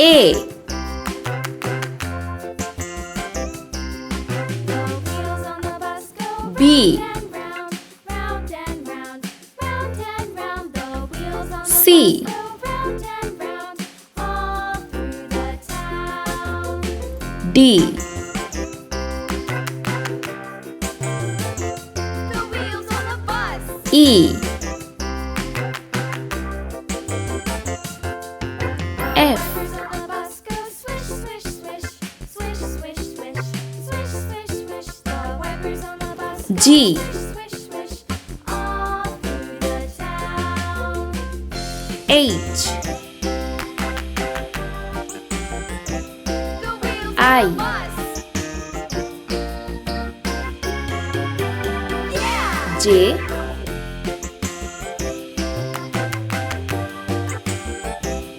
A. B. C. D. E. F. G. H. I. J.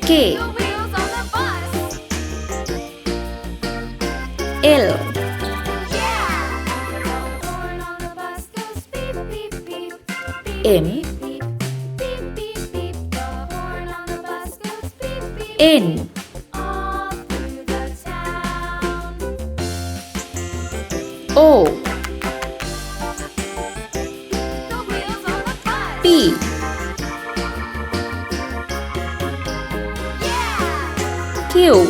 K. L. M. N. O. P. Q.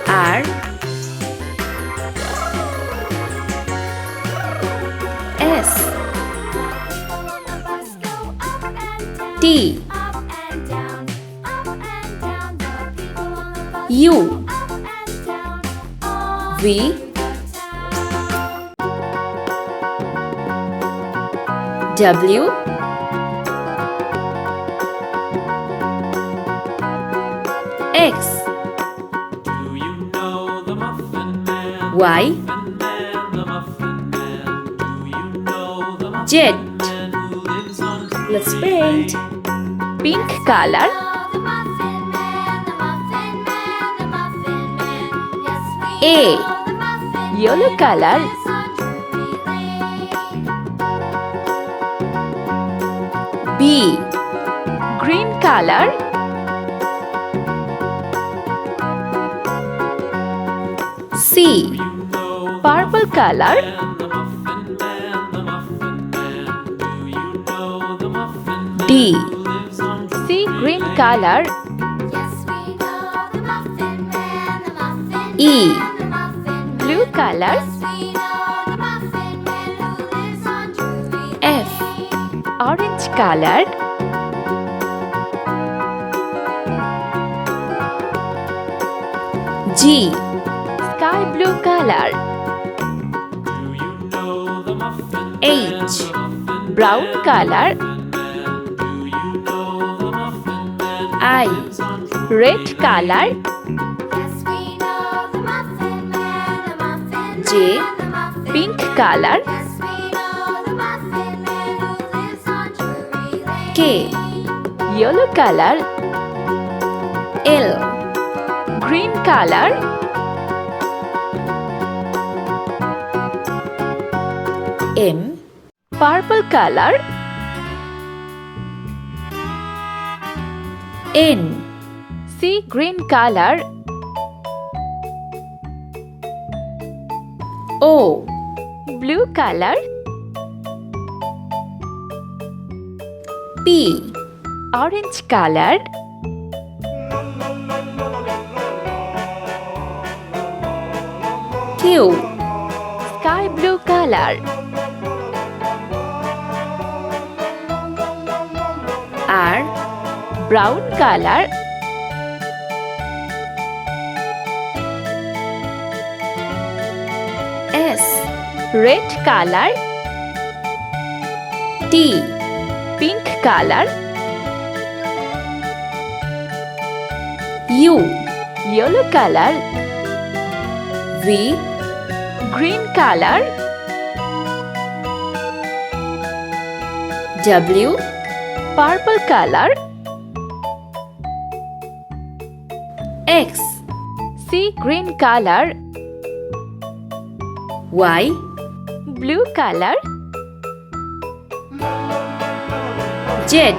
R. S. T. U. V. W. X. Do you know the muffin man? Y. Muffin man, the muffin man. Do you know the muffin Z. man who lives on Drury Let's paint. Lane? Pink color. A. Yellow color. B. Green color. C. Purple color. And the muffin man, the muffin man. Do you know the muffin man D. who lives on Drury C. Green Lane? color. E. Blue color. F. Orange colored. G. Sky blue color. Do you know the muffin man, H. the muffin Brown man, color. man? Do you know the muffin man who I. lives on Drury Red Lane? color. J. Pink color. K. Yellow color. L. Green color. M. Purple color. N. C. Green color. O. Blue color. P. Orange colored. Q. Sky blue color. R. Brown color. S. Red color. T. Pink color. U. Yellow color. V. Green color. W. Purple color. X. Sea green color. Y. Blue color. Z.